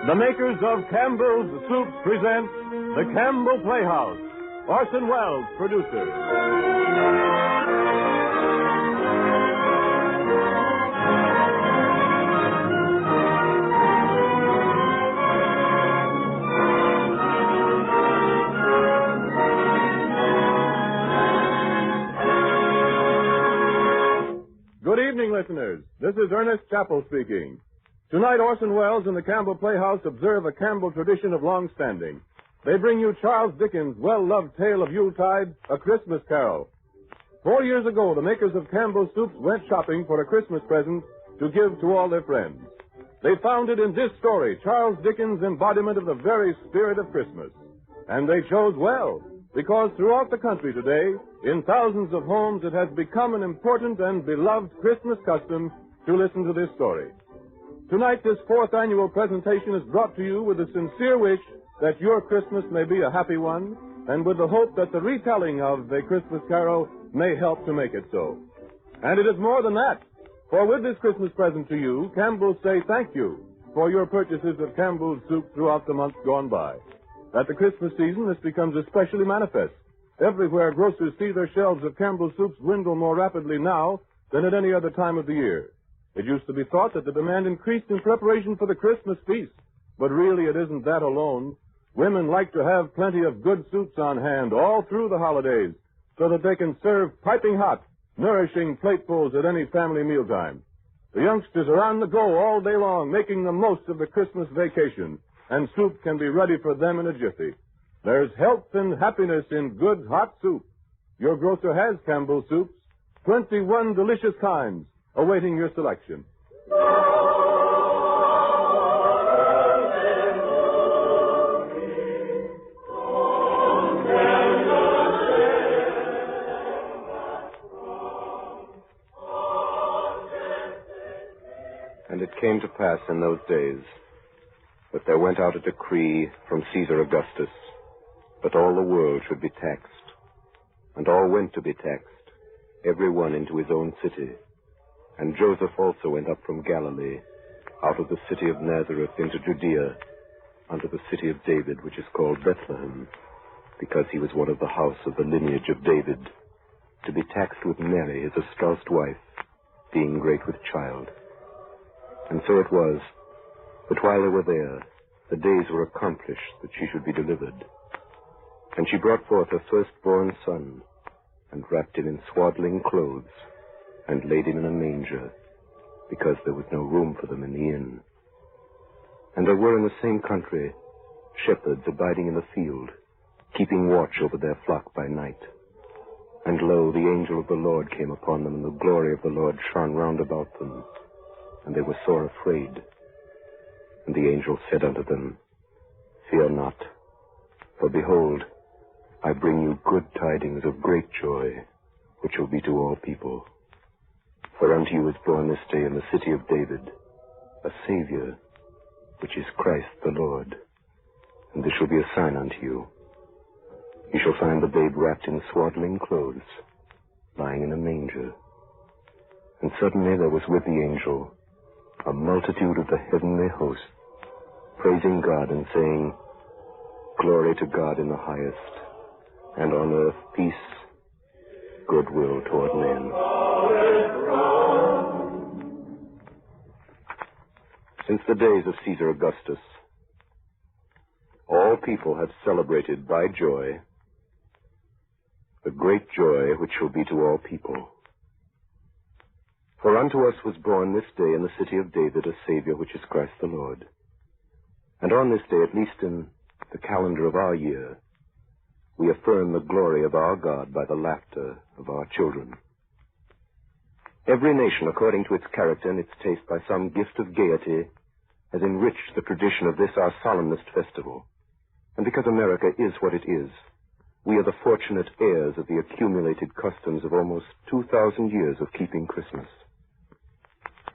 The makers of Campbell's Soup present the Campbell Playhouse. Orson Welles, producer. Good evening, listeners. This is Ernest Chappell speaking. Tonight, Orson Welles and the Campbell Playhouse observe a Campbell tradition of long standing. They bring you Charles Dickens' well-loved tale of Yuletide, A Christmas Carol. 4 years ago, the makers of Campbell's Soups went shopping for a Christmas present to give to all their friends. They found it in this story, Charles Dickens' embodiment of the very spirit of Christmas. And they chose well, because throughout the country today, in thousands of homes, it has become an important and beloved Christmas custom to listen to this story. Tonight, this fourth annual presentation is brought to you with the sincere wish that your Christmas may be a happy one, and with the hope that the retelling of A Christmas Carol may help to make it so. And it is more than that, for with this Christmas present to you, Campbell say thank you for your purchases of Campbell's Soup throughout the months gone by. At the Christmas season, this becomes especially manifest. Everywhere, grocers see their shelves of Campbell's Soups dwindle more rapidly now than at any other time of the year. It used to be thought that the demand increased in preparation for the Christmas feast, but really it isn't that alone. Women like to have plenty of good soups on hand all through the holidays so that they can serve piping hot, nourishing platefuls at any family mealtime. The youngsters are on the go all day long, making the most of the Christmas vacation, and soup can be ready for them in a jiffy. There's health and happiness in good hot soup. Your grocer has Campbell's Soups, 21 delicious kinds, awaiting your selection. And it came to pass in those days that there went out a decree from Caesar Augustus that all the world should be taxed. And all went to be taxed, every one into his own city. And Joseph also went up from Galilee, out of the city of Nazareth into Judea, unto the city of David, which is called Bethlehem, because he was one of the house of the lineage of David, to be taxed with Mary, his espoused wife, being great with child. And so it was, that while they were there, the days were accomplished that she should be delivered. And she brought forth her firstborn son, and wrapped him in swaddling clothes, and laid him in a manger, because there was no room for them in the inn. And there were in the same country shepherds abiding in the field, keeping watch over their flock by night. And lo, the angel of the Lord came upon them, and the glory of the Lord shone round about them, and they were sore afraid. And the angel said unto them, Fear not, for behold, I bring you good tidings of great joy, which will be to all people. For unto you is born this day in the city of David a Savior, which is Christ the Lord. And this shall be a sign unto you. You shall find the babe wrapped in swaddling clothes, lying in a manger. And suddenly there was with the angel a multitude of the heavenly host, praising God and saying, Glory to God in the highest, and on earth peace, goodwill toward men. Since the days of Caesar Augustus, all people have celebrated by joy the great joy which shall be to all people. For unto us was born this day in the city of David a Savior, which is Christ the Lord. And on this day, at least in the calendar of our year, we affirm the glory of our God by the laughter of our children. Every nation, according to its character and its taste, by some gift of gaiety, has enriched the tradition of this our solemnest festival. And because America is what it is, we are the fortunate heirs of the accumulated customs of almost 2,000 years of keeping Christmas.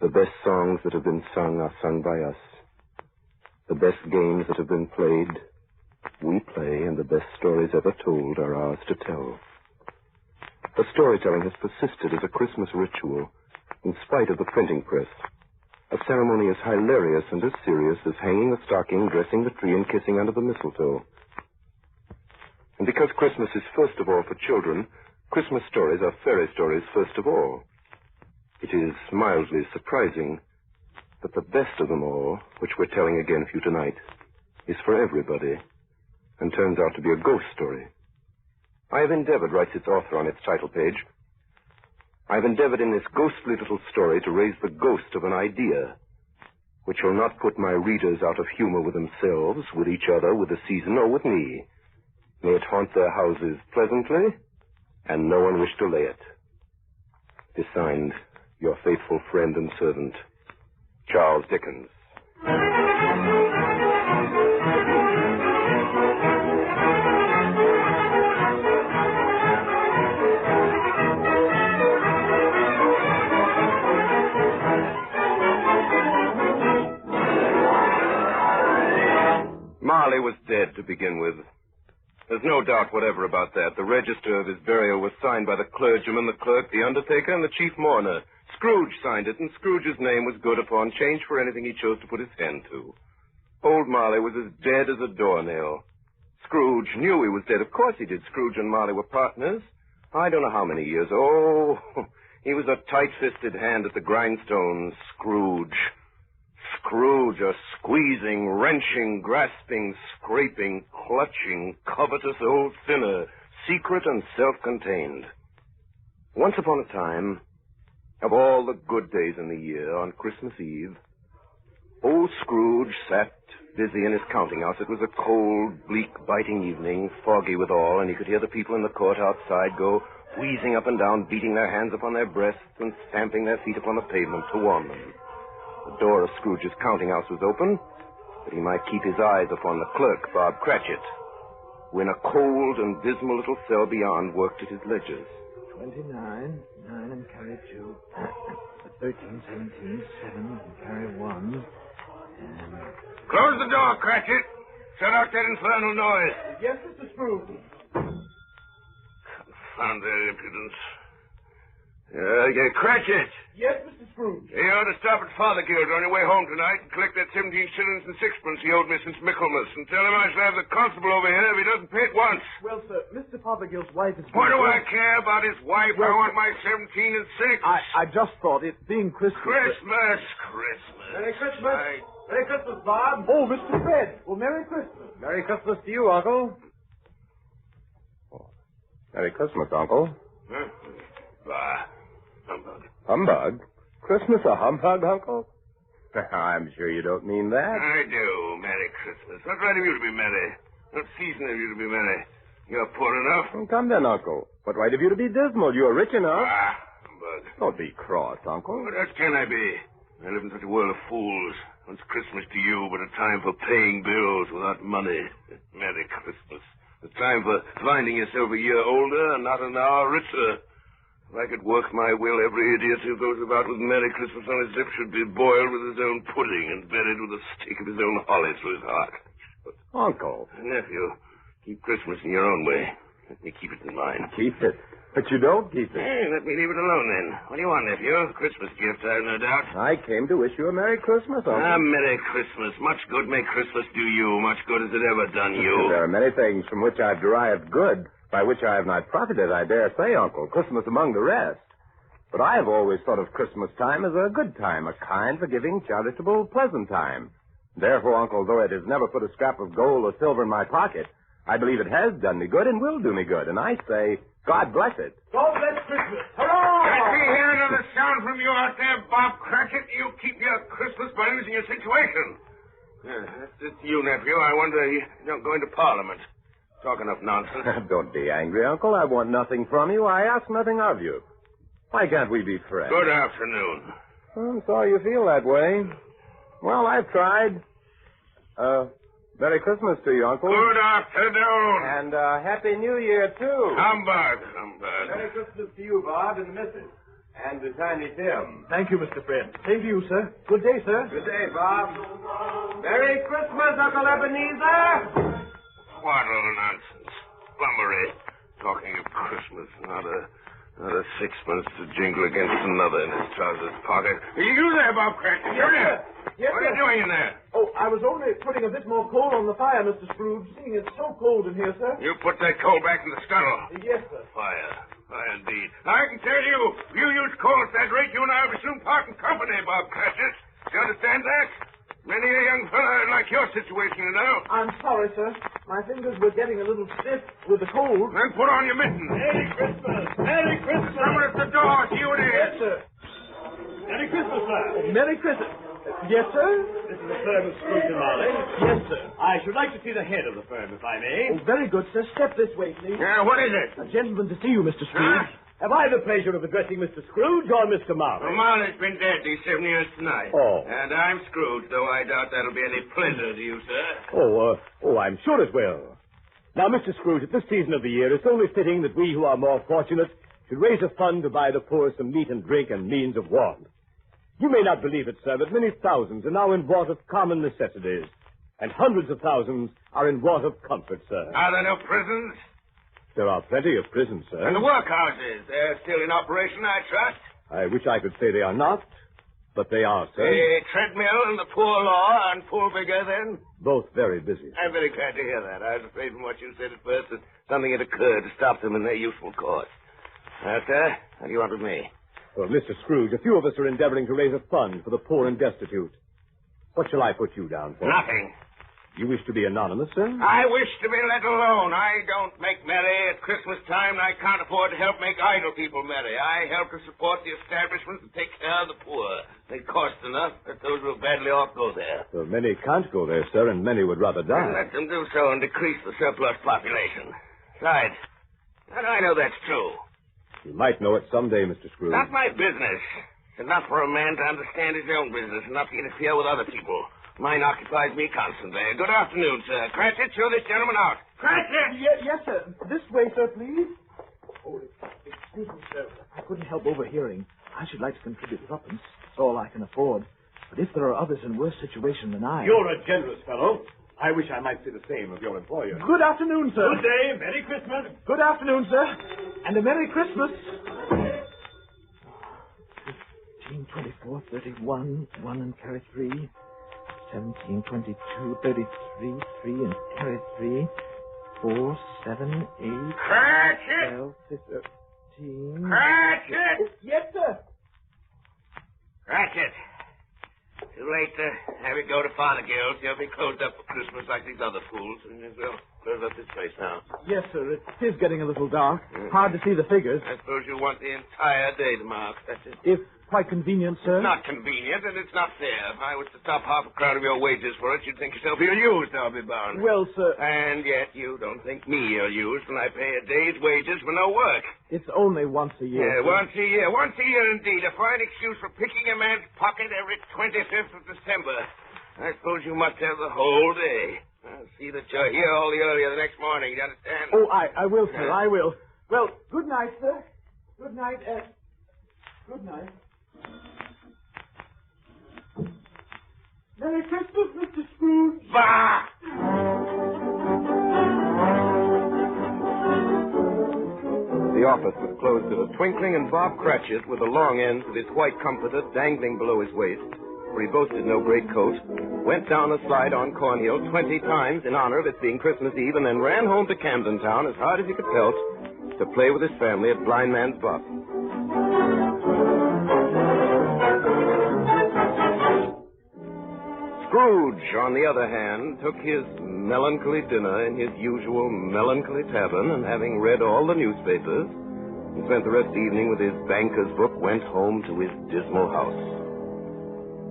The best songs that have been sung are sung by us. The best games that have been played, we play, and the best stories ever told are ours to tell. The storytelling has persisted as a Christmas ritual in spite of the printing press, a the ceremony as hilarious and as serious as hanging the stocking, dressing the tree, and kissing under the mistletoe. And because Christmas is first of all for children, Christmas stories are fairy stories first of all. It is mildly surprising that the best of them all, which we're telling again for you tonight, is for everybody and turns out to be a ghost story. I have endeavored, writes its author on its title page, I have endeavored in this ghostly little story to raise the ghost of an idea which will not put my readers out of humor with themselves, with each other, with the season, or with me. May it haunt their houses pleasantly, and no one wish to lay it. Is signed, your faithful friend and servant, Charles Dickens. Marley was dead to begin with. There's no doubt whatever about that. The register of his burial was signed by the clergyman, the clerk, the undertaker, and the chief mourner. Scrooge signed it, and Scrooge's name was good upon change for anything he chose to put his hand to. Old Marley was as dead as a doornail. Scrooge knew he was dead. Of course he did. Scrooge and Marley were partners. I don't know how many years. Oh, he was a tight-fisted hand at the grindstones. Scrooge, a squeezing, wrenching, grasping, scraping, clutching, covetous old sinner, secret and self-contained. Once upon a time, of all the good days in the year, on Christmas Eve, old Scrooge sat busy in his counting house. It was a cold, bleak, biting evening, foggy withal, and he could hear the people in the court outside go wheezing up and down, beating their hands upon their breasts and stamping their feet upon the pavement to warm them. The door of Scrooge's counting house was open, but he might keep his eyes upon the clerk, Bob Cratchit, who in a cold and dismal little cell beyond worked at his ledgers. 29, 9 and carry 2, 13, 17, 7 and carry 1, and... Close the door, Cratchit. Shut out that infernal noise. Yes, Mr. Scrooge. Confound their impudence. Cratchit. Yes, Mr. Scrooge. You ought to stop at Fothergill's on your way home tonight and collect that 17 shillings and sixpence he owed me since Michaelmas, and tell him I shall have the constable over here if he doesn't pay it once. Well, sir, Mr. Fothergill's wife is... What do I care about his wife? Well, I want my 17 and 6. I just thought it being Christmas... Christmas. Merry Christmas. Merry Christmas, Bob. Oh, Mr. Fred. Well, Merry Christmas. Merry Christmas to you, Uncle. Merry Christmas, Uncle. Huh? Bah. Humbug. Humbug? Christmas a humbug, Uncle? I'm sure you don't mean that. I do. Merry Christmas. What right of you to be merry? What season have you to be merry? You're poor enough. Well, come then, Uncle. What right have you to be dismal? You're rich enough. Ah, humbug. Don't be cross, Uncle. What else can I be? I live in such a world of fools. It's Christmas to you, but a time for paying bills without money. Merry Christmas. A time for finding yourself a year older and not an hour richer. If I could work my will, every idiot who goes about with Merry Christmas on his lips should be boiled with his own pudding and buried with a stake of his own holly through his heart. But, Uncle. nephew, keep Christmas in your own way. Let me keep it in mine. Keep it. But you don't keep it. Hey, let me leave it alone, then. What do you want, nephew? Christmas gift, I've no doubt. I came to wish you a Merry Christmas, Uncle. Merry Christmas. Much good may Christmas do you. Much good has it ever done you. There are many things from which I've derived good, by which I have not profited, I dare say, Uncle. Christmas among the rest. But I have always thought of Christmas time as a good time, a kind, forgiving, charitable, pleasant time. Therefore, Uncle, though it has never put a scrap of gold or silver in my pocket, I believe it has done me good and will do me good. And I say, God bless it. God bless Christmas. Hurrah! Let me hear another sound from you out there, Bob Cratchit. You keep your Christmas buttons in your situation. It's you, nephew. I wonder you don't go into Parliament. Talk enough nonsense. Don't be angry, Uncle. I want nothing from you. I ask nothing of you. Why can't we be friends? Good afternoon. I'm sorry you feel that way. Well, I've tried. Merry Christmas to you, Uncle. Good afternoon. And Happy New Year, too. Humbug. Merry Christmas to you, Bob, and the missus. And to Tiny Tim. Thank you, Mr. Fred. Same to you, sir. Good day, sir. Good day, Bob. Merry Christmas, Uncle Ebenezer. What little nonsense. Flummery. Talking of Christmas, not Another sixpence to jingle against another in his trousers pocket. You there, Bob Cratchit? You there? Yes, what are you doing in there? Oh, I was only putting a bit more coal on the fire, Mr. Scrooge, seeing it's so cold in here, sir. You put that coal back in the scuttle. Yes, sir. Fire. Fire indeed. I can tell you, if you use coal at that rate, you and I will be soon parting company, Bob Cratchit. Do you understand that? Many a young fellow like your situation, you know. I'm sorry, sir. My fingers were getting a little stiff with the cold. Then put on your mittens. Merry Christmas! Merry Christmas! Someone at the door. See who it is. Yes, sir. Merry Christmas, sir. Merry Christmas. Yes, sir? This is the firm of Scrooge and Marley. Yes, sir. I should like to see the head of the firm, if I may. Oh, very good, sir. Step this way, please. Yeah, what is it? A gentleman to see you, Mr. Scrooge. Huh? Have I the pleasure of addressing Mr. Scrooge or Mr. Marley? Well, Marley's been dead these 7 years tonight. Oh. And I'm Scrooge, though I doubt that'll be any pleasure to you, sir. I'm sure it will. Now, Mr. Scrooge, at this season of the year, it's only fitting that we who are more fortunate should raise a fund to buy the poor some meat and drink and means of warmth. You may not believe it, sir, but many thousands are now in want of common necessities, and hundreds of thousands are in want of comfort, sir. Are there no prisons? There are plenty of prisons, sir. And the workhouses, they're still in operation, I trust? I wish I could say they are not, but they are, sir. The treadmill and the poor law are in full vigor, then? Both very busy. I'm very glad to hear that. I was afraid from what you said at first that something had occurred to stop them in their useful course. Now, sir, what do you want with me? Well, Mr. Scrooge, a few of us are endeavoring to raise a fund for the poor and destitute. What shall I put you down for? Nothing. You wish to be anonymous, sir? I wish to be let alone. I don't make merry at Christmas time, and I can't afford to help make idle people merry. I help to support the establishment and take care of the poor. They cost enough that those who are badly off go there. Well, many can't go there, sir, and many would rather die. And let them do so and decrease the surplus population. Besides, how do I know that's true? You might know it someday, Mr. Scrooge. Not my business. It's enough for a man to understand his own business, enough to interfere with other people. Mine occupies me constantly. Good afternoon, sir. Cratchit, show this gentleman out. Cratchit! Yes, sir. This way, sir, please. Oh, excuse me, sir. I couldn't help overhearing. I should like to contribute tuppence. It's all I can afford. But if there are others in worse situation than I... You're a generous fellow. I wish I might say the same of your employer. Good afternoon, sir. Good day. Merry Christmas. Good afternoon, sir. And a Merry Christmas. 15, 24, 31, 1 and carry 3. 17, 22, 33, 3 and carry 3. 4, 7, 8, Cratchit! 12, 13. Cratchit! Yes, sir. Cratchit. Too late to have it go to Fothergill's. He'll be closed up for Christmas like these other fools. And we'll close up this place now. Yes, sir. It is getting a little dark. Hard to see the figures. I suppose you want the entire day tomorrow. That's it. If quite convenient, sir. Not convenient, and it's not fair. If I was to stop half a crown of your wages for it, you'd think yourself ill-used, I'll be bound. Well, sir. And yet you don't think me ill-used when I pay a day's wages for no work. It's only once a year. Yeah, sir. once a year. Once a year, indeed. A fine excuse for picking a man's pocket every 25th of December. I suppose you must have the whole day. I'll see that you're here all the earlier the next morning. You understand? Oh, I will, sir. I will. Well, good night, sir. Good night, good night. Merry Christmas, Mr. Scrooge. Bah! The office was closed in a twinkling, and Bob Cratchit, with the long ends of his white comforter dangling below his waist, for he boasted no great coat, went down a slide on Cornhill 20 times in honor of it being Christmas Eve, and then ran home to Camden Town as hard as he could pelt to play with his family at Blind Man's Buff. Scrooge, on the other hand, took his melancholy dinner in his usual melancholy tavern, and having read all the newspapers, and spent the rest of the evening with his banker's book, went home to his dismal house.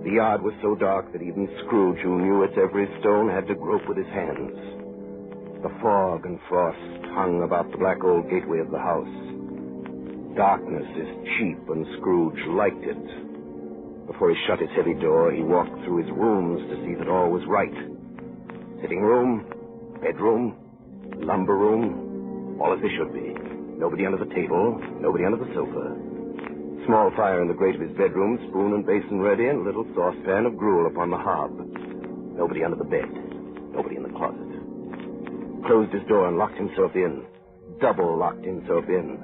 The yard was so dark that even Scrooge, who knew its every stone, had to grope with his hands. The fog and frost hung about the black old gateway of the house. Darkness is cheap, and Scrooge liked it. Before he shut his heavy door, he walked through his rooms to see that all was right. Sitting room, bedroom, lumber room, all as they should be. Nobody under the table, nobody under the sofa. Small fire in the grate of his bedroom, spoon and basin ready, and a little saucepan of gruel upon the hob. Nobody under the bed, nobody in the closet. Closed his door and locked himself in. Double locked himself in.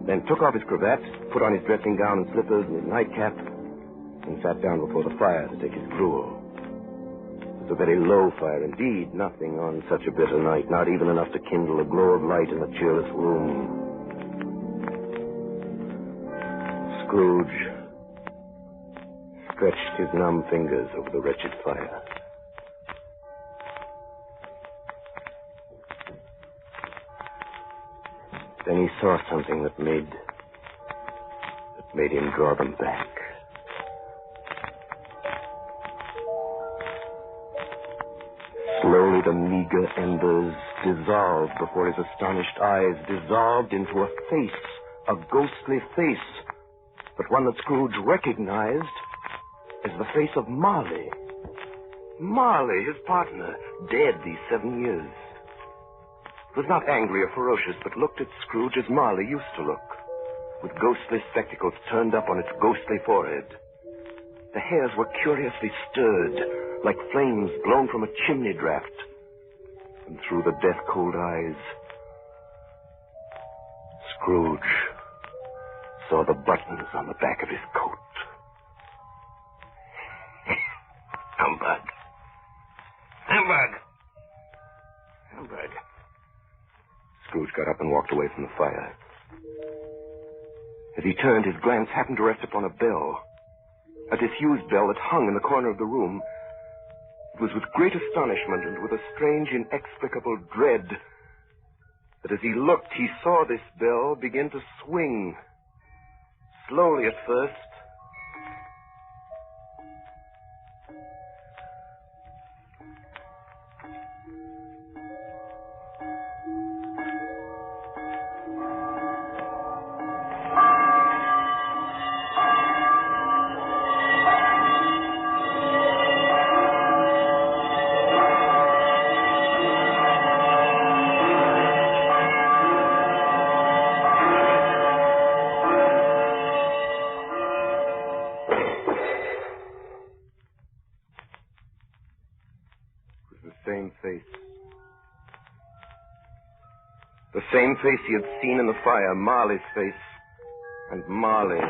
then took off his cravat, put on his dressing gown and slippers and his nightcap, and sat down before the fire to take his gruel. It was a very low fire indeed, nothing on such a bitter night, not even enough to kindle a glow of light in the cheerless room. Scrooge stretched his numb fingers over the wretched fire. Then he saw something that made him draw them back. Slowly the meager embers dissolved before his astonished eyes, dissolved into a face, a ghostly face, but one that Scrooge recognized as the face of Marley. Marley, his partner, dead these 7 years. It was not angry or ferocious, but looked at Scrooge as Marley used to look, with ghostly spectacles turned up on its ghostly forehead. The hairs were curiously stirred, like flames blown from a chimney draft. And through the death-cold eyes, Scrooge saw the buttons on the back of his coat. Humbug. Humbug. Humbug. Scrooge got up and walked away from the fire. As he turned, his glance happened to rest upon a bell, a disused bell that hung in the corner of the room. It was with great astonishment and with a strange, inexplicable dread that as he looked, he saw this bell begin to swing. Slowly at first. The same face he had seen in the fire, Marley's face. And Marley's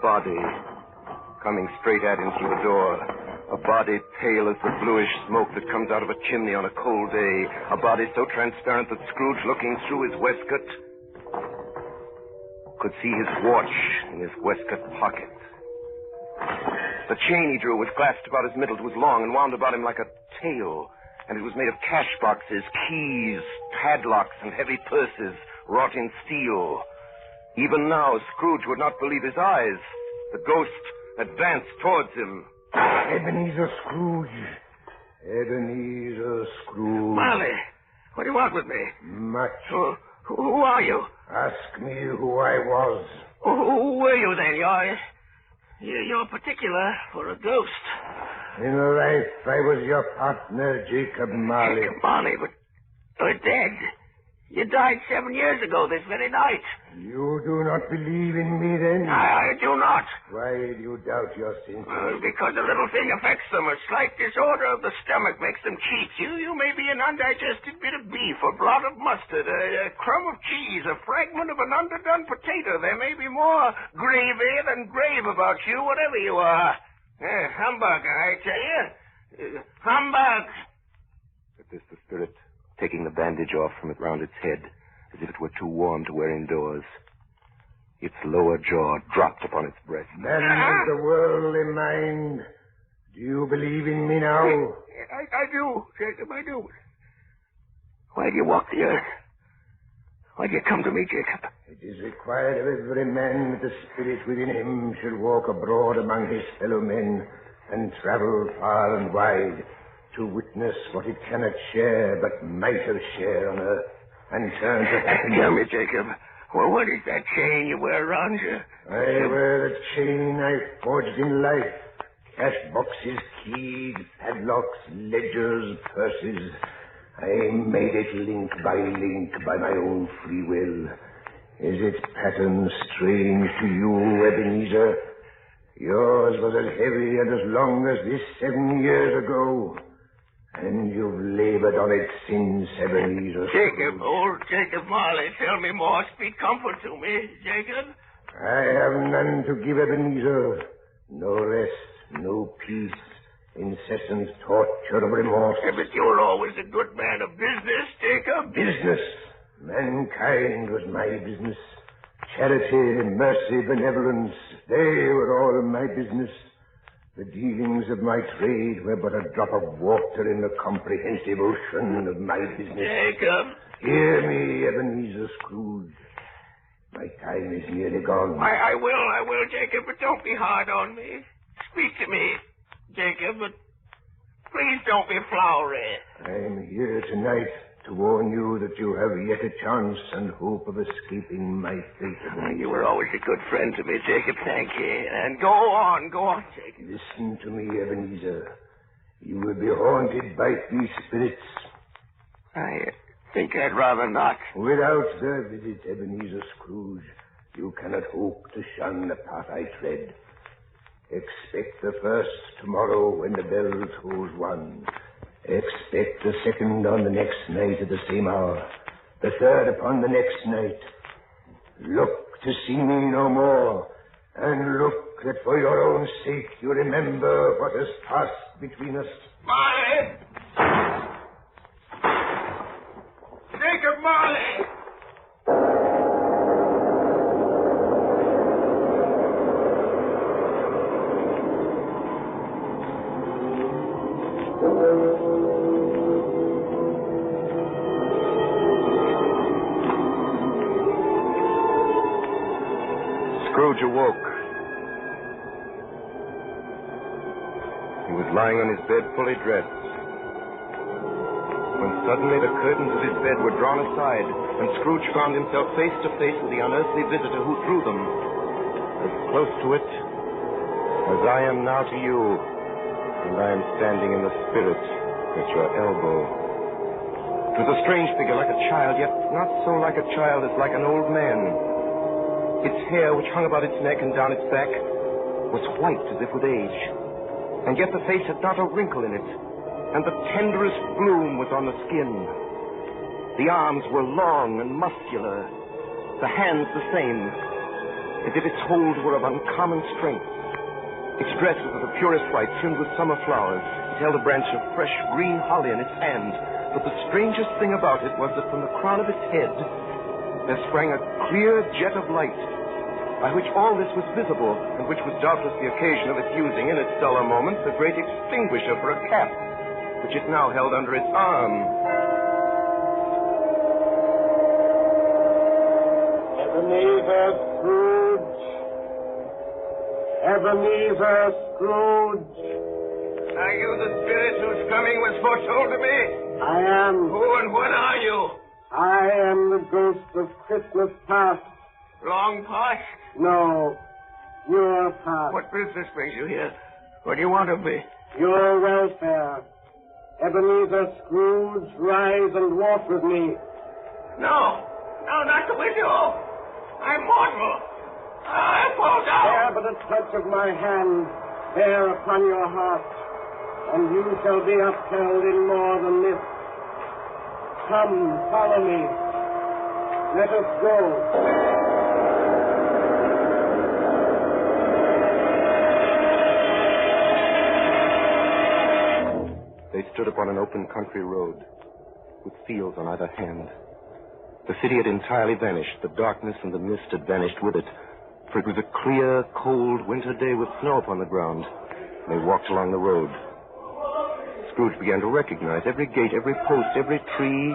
body coming straight at him through the door. A body pale as the bluish smoke that comes out of a chimney on a cold day. A body so transparent that Scrooge, looking through his waistcoat, could see his watch in his waistcoat pocket. The chain he drew was clasped about his middle. It was long and wound about him like a tail. And it was made of cash boxes, keys, padlocks, and heavy purses wrought in steel. Even now, Scrooge would not believe his eyes. The ghost advanced towards him. Ebenezer Scrooge. Ebenezer Scrooge. Marley, what do you want with me? Much. Who are you? Ask me who I was. Who were you then? You're particular for a ghost. In life, I was your partner, Jacob Marley. Jacob Marley, but you're dead. You died 7 years ago this very night. You do not believe in me, then? I do not. Why do you doubt your senses? Because a little thing affects them. A slight disorder of the stomach makes them cheats. You may be an undigested bit of beef, a blot of mustard, a crumb of cheese, a fragment of an underdone potato. There may be more gravy than grave about you, whatever you are. Humbug, I tell you. Humbug. At this, the spirit, taking the bandage off from it round its head, as if it were too warm to wear indoors, its lower jaw dropped upon its breast. Man of the worldly mind, do you believe in me now? I do, Jacob, I do. Why do you walk the earth? Why do you come to me, Jacob? It is required of every man that the spirit within him should walk abroad among his fellow men and travel far and wide to witness what it cannot share but might have shared on earth and turn to happiness. Tell me, Jacob, well, what is that chain you wear around you? I wear the chain I forged in life. Cash boxes, keys, padlocks, ledgers, purses. I made it link by my own free will. Is its pattern strange to you, Ebenezer? Yours was as heavy and as long as this 7 years ago. And you've labored on it since, Ebenezer. Jacob, old Jacob Marley, tell me more. Speak comfort to me, Jacob. I have none to give, Ebenezer. No rest, no peace, incessant torture of remorse. Yeah, but you're always a good man of business, Jacob. Business. Mankind was my business. Charity, mercy, benevolence, they were all my business. The dealings of my trade were but a drop of water in the comprehensive ocean of my business. Jacob. Hear me, Ebenezer Scrooge. My time is nearly gone. I will, Jacob, but don't be hard on me. Speak to me, Jacob, but please don't be flowery. I'm here tonight to warn you that you have yet a chance and hope of escaping my fate. You were always a good friend to me, Jacob. Thank you. And go on, Jacob. Listen to me, Ebenezer. You will be haunted by three spirits. I think I'd rather not. Without their visit, Ebenezer Scrooge, you cannot hope to shun the path I tread. Expect the first tomorrow when the bell tolls 1. Expect the second on the next night at the same hour. The third upon the next night. Look to see me no more. And look that for your own sake you remember what has passed between us. Marley! Jacob Marley! Scrooge awoke. He was lying on his bed fully dressed, when suddenly the curtains of his bed were drawn aside, and Scrooge found himself face to face with the unearthly visitor who drew them, as close to it as I am now to you, and I am standing in the spirit at your elbow. It was a strange figure, like a child, yet not so like a child as like an old man. Its hair, which hung about its neck and down its back, was white as if with age. And yet the face had not a wrinkle in it, and the tenderest bloom was on the skin. The arms were long and muscular, the hands the same, as if its hold were of uncommon strength. Its dress was of the purest white, trimmed with summer flowers. It held a branch of fresh green holly in its hand. But the strangest thing about it was that from the crown of its head there sprang a clear jet of light, by which all this was visible, and which was doubtless the occasion of its using in its duller moments a great extinguisher for a cap, which it now held under its arm. Ebenezer Scrooge. Ebenezer Scrooge. Are you the spirit whose coming was foretold to me? I am. Who and what are you? I am the ghost of Christmas past. Long past? No, your past. What business brings you here? What do you want of me? Your welfare. Ebenezer Scrooge, rise and walk with me. No, not the window. I'm mortal. I fall down. Bear but a touch of my hand, bear upon your heart, and you shall be upheld in more than this. Come, follow me. Let us go. They stood upon an open country road, with fields on either hand. The city had entirely vanished. The darkness and the mist had vanished with it, for it was a clear, cold winter day with snow upon the ground. They walked along the road. Scrooge began to recognize every gate, every post, every tree,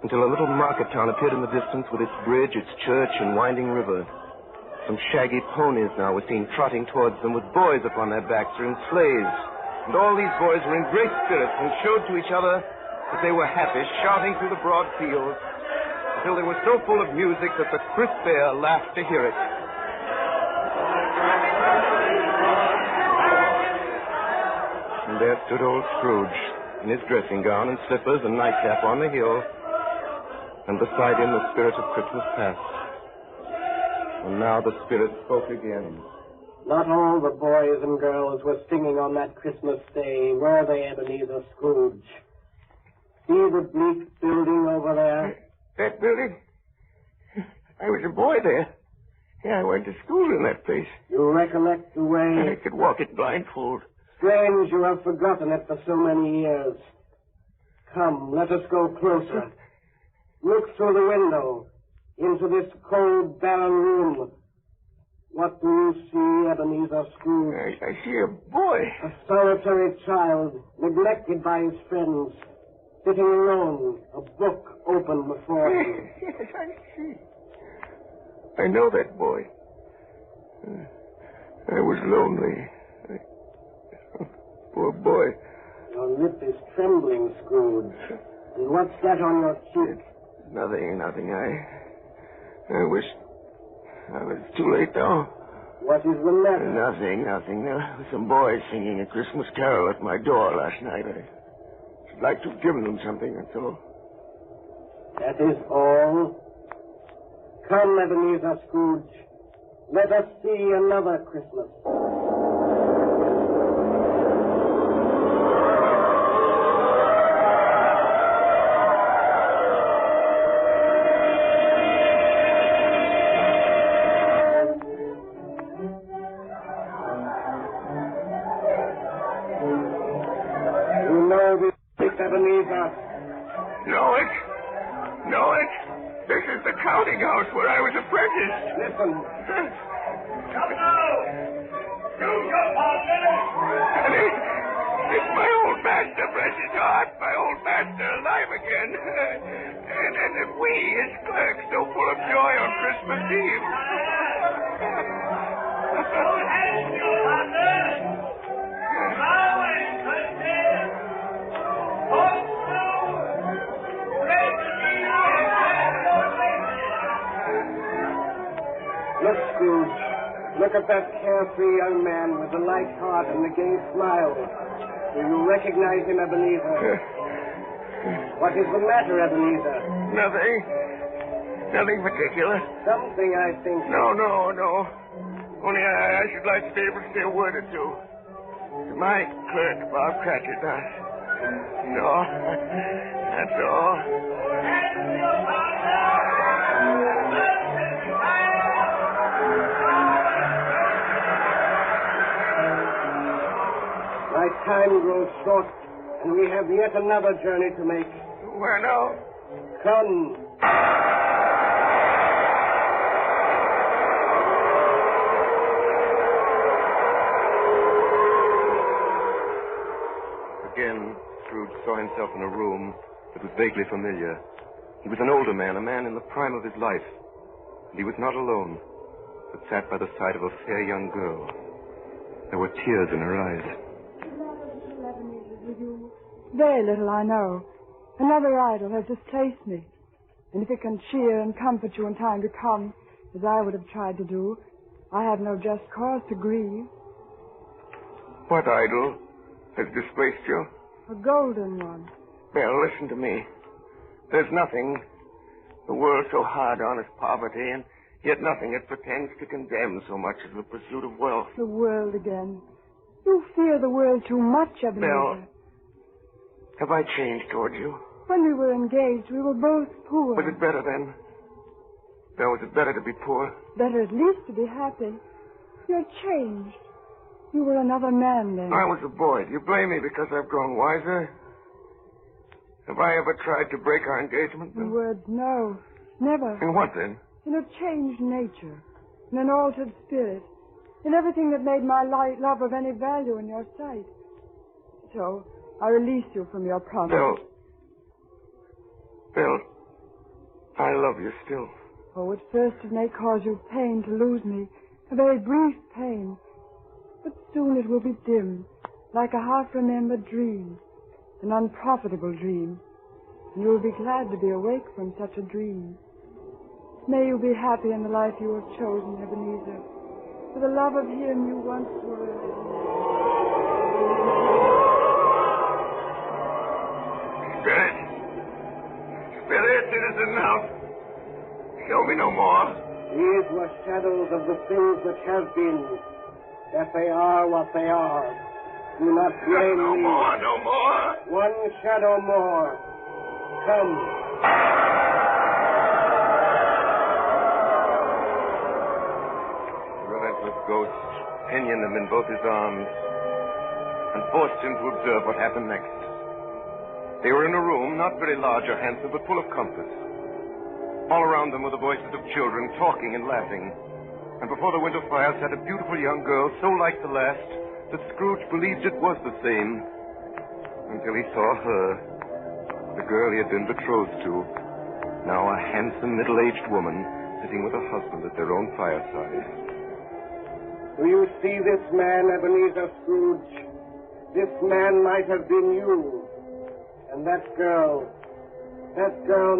until a little market town appeared in the distance with its bridge, its church, and winding river. Some shaggy ponies now were seen trotting towards them with boys upon their backs or in sleighs. And all these boys were in great spirits and showed to each other that they were happy, shouting through the broad fields until they were so full of music that the crisp air laughed to hear it. And there stood old Scrooge in his dressing gown and slippers and nightcap on the hill, and beside him the spirit of Christmas past. And now the spirit spoke again. Not all the boys and girls were singing on that Christmas day, were they, Ebenezer Scrooge? See the bleak building over there? That building? I was a boy there. Yeah, I went to school in that place. You recollect the way? I could walk it blindfold. Strange you have forgotten it for so many years. Come, let us go closer. Look through the window into this cold, barren room. What do you see, Ebenezer Scrooge? I see a boy. A solitary child, neglected by his friends, sitting alone, a book open before him. Yes, I see. I know that boy. I was lonely. Poor boy. Your lip is trembling, Scrooge. And what's that on your cheek? Nothing. I wish I was too late now. What is the matter? Nothing. There were some boys singing a Christmas carol at my door last night. I should like to have given them something, that's all. That is all? Come, Ebenezer Scrooge. Let us see another Christmas. You know this, Ebenezer. Know it? This is the counting house where I was apprenticed. Listen. Come now! Use your partner! It's my old master, precious heart, my old master alive again. And we, his clerks, so full of joy on Christmas Eve. Look, Scrooge. Look at that carefree young man with the light heart and the gay smile. Do you recognize him, Ebenezer? What is the matter, Ebenezer? Nothing particular. Something, I think. No. Only I should like to be able to say a word or two. To my clerk, Bob Cratchit. No, that's all. My time grows short, and we have yet another journey to make. Where now? Come. Again, Scrooge saw himself in a room that was vaguely familiar. He was an older man, a man in the prime of his life. And he was not alone, but sat by the side of a fair young girl. There were tears in her eyes. Very little, I know. Another idol has displaced me. And if it can cheer and comfort you in time to come, as I would have tried to do, I have no just cause to grieve. What idol has displaced you? A golden one. Well, listen to me. There's nothing the world so hard on as poverty, and yet nothing it pretends to condemn so much as the pursuit of wealth. The world again. You fear the world too much, Ebenezer. Belle, have I changed toward you? When we were engaged, we were both poor. Was it better then? Belle, was it better to be poor? Better at least to be happy. You're changed. You were another man then. I was a boy. Do you blame me because I've grown wiser? Have I ever tried to break our engagement? In words, no. Never. In what then? In a changed nature. In an altered spirit. In everything that made my love of any value in your sight. So, I release you from your promise. Belle, I love you still. Oh, at first it may cause you pain to lose me. A very brief pain. But soon it will be dim, like a half-remembered dream. An unprofitable dream. And you will be glad to be awake from such a dream. May you be happy in the life you have chosen, Ebenezer. For the love of him you once were. Spirit, it is enough. Show me no more. These were shadows of the things that have been. that they are what they are. Do not blame No me. more, no more. One shadow more. Come. The relentless ghost pinioned him in both his arms and forced him to observe what happened next. They were in a room not very large or handsome, but full of comfort. All around them were the voices of children talking and laughing. And before the window fire sat a beautiful young girl, so like the last that Scrooge believed it was the same, until he saw her, the girl he had been betrothed to, now a handsome middle-aged woman sitting with her husband at their own fireside. Do you see this man, Ebenezer Scrooge? This man might have been you. And that girl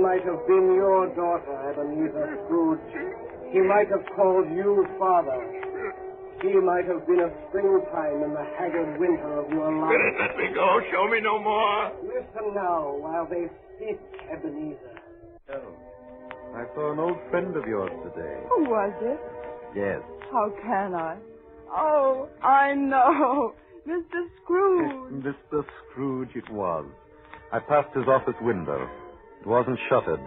might have been your daughter, Ebenezer Scrooge. He might have called you father. He might have been a springtime in the haggard winter of your life. Spirit, let me go. Show me no more. Listen now while they speak, Ebenezer. Oh, I saw an old friend of yours today. Who was it? Yes. How can I? Oh, I know. Mr. Scrooge. Mr. Scrooge it was. I passed his office window. It wasn't shuttered,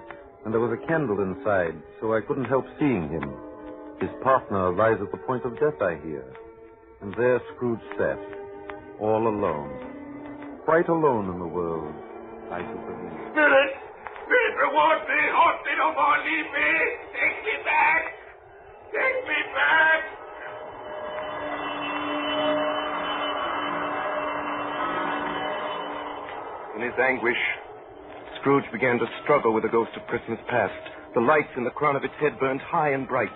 and there was a candle inside, so I couldn't help seeing him. His partner lies at the point of death, I hear. And there Scrooge sat, all alone. Quite alone in the world, I do believe. Spirit! Spirit, reward me! Haunt me no more! Leave me! Take me back! Take me back! In his anguish, Scrooge began to struggle with the ghost of Christmas past. The lights in the crown of its head burned high and bright.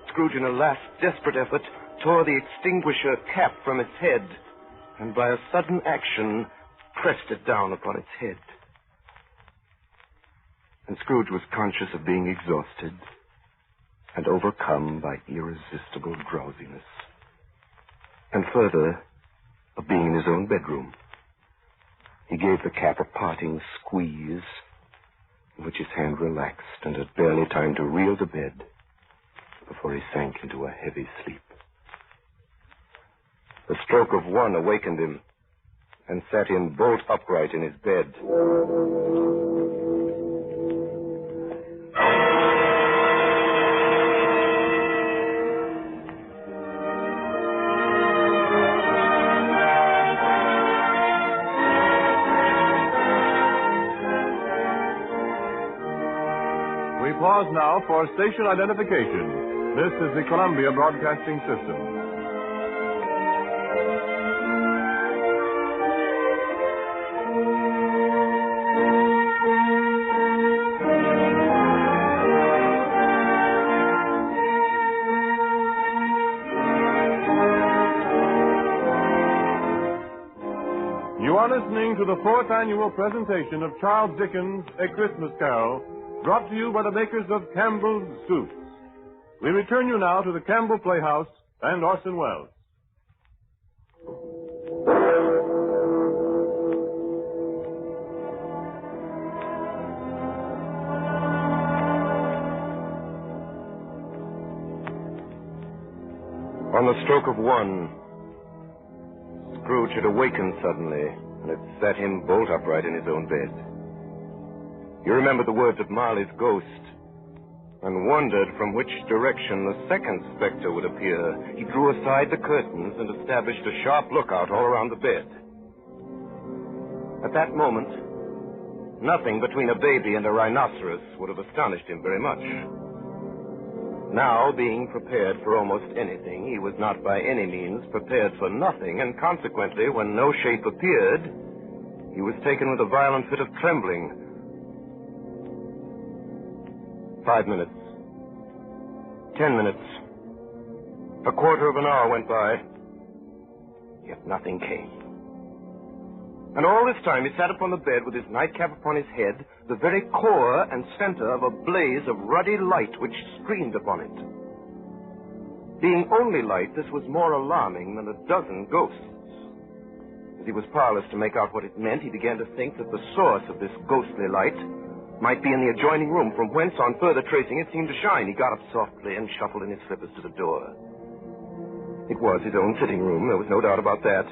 Scrooge, in a last desperate effort, tore the extinguisher cap from its head, and by a sudden action, pressed it down upon its head. And Scrooge was conscious of being exhausted and overcome by irresistible drowsiness. And further, of being in his own bedroom. He gave the cap a parting squeeze, in which his hand relaxed and had barely time to reel to bed before he sank into a heavy sleep. The stroke of one awakened him and sat him bolt upright in his bed. We pause now for station identification. This is the Columbia Broadcasting System. You are listening to the fourth annual presentation of Charles Dickens' A Christmas Carol, brought to you by the makers of Campbell's Soups. We return you now to the Campbell Playhouse and Orson Welles. On the stroke of one, Scrooge had awakened suddenly, and it sat him bolt upright in his own bed. He remembered the words of Marley's ghost, and wondered from which direction the second specter would appear. He drew aside the curtains and established a sharp lookout all around the bed. At that moment, nothing between a baby and a rhinoceros would have astonished him very much. Now, being prepared for almost anything, he was not by any means prepared for nothing, and consequently, when no shape appeared, he was taken with a violent fit of trembling. 5 minutes. 10 minutes. A quarter of an hour went by, yet nothing came. And all this time he sat upon the bed with his nightcap upon his head, the very core and center of a blaze of ruddy light which streamed upon it. Being only light, this was more alarming than a dozen ghosts. As he was powerless to make out what it meant, he began to think that the source of this ghostly light might be in the adjoining room, from whence, on further tracing, it seemed to shine. He got up softly and shuffled in his slippers to the door. It was his own sitting room, there was no doubt about that.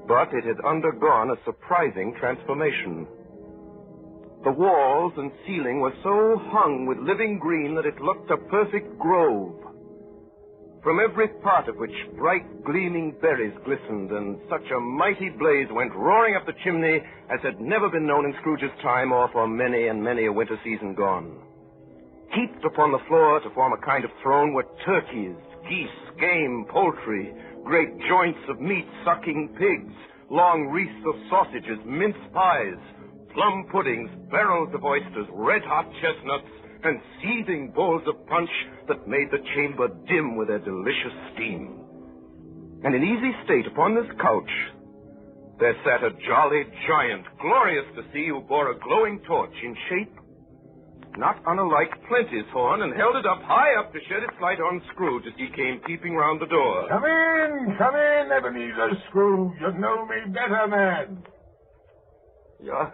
But it had undergone a surprising transformation. The walls and ceiling were so hung with living green that it looked a perfect grove, from every part of which bright gleaming berries glistened, and such a mighty blaze went roaring up the chimney as had never been known in Scrooge's time or for many and many a winter season gone. Heaped upon the floor to form a kind of throne were turkeys, geese, game, poultry, great joints of meat, sucking pigs, long wreaths of sausages, mince pies, plum puddings, barrels of oysters, red-hot chestnuts, and seething bowls of punch that made the chamber dim with their delicious steam. And in easy state upon this couch, there sat a jolly giant, glorious to see, who bore a glowing torch in shape not unlike Plenty's horn, and held it up high up to shed its light on Scrooge as he came peeping round the door. Come in, Ebenezer Scrooge. You know me better, man. Yeah.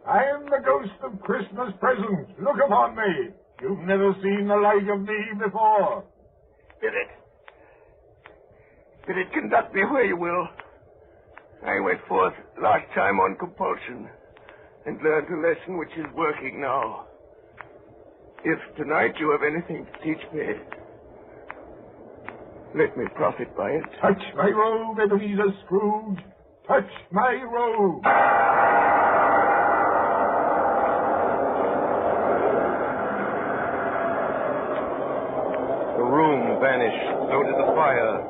I am the ghost of Christmas present. Look upon me. You've never seen the like of me before. Spirit, conduct me where you will. I went forth last time on compulsion and learned a lesson which is working now. If tonight you have anything to teach me, let me profit by it. Touch my robe, Ebenezer Scrooge. Touch my robe. The room vanished, so did the fire.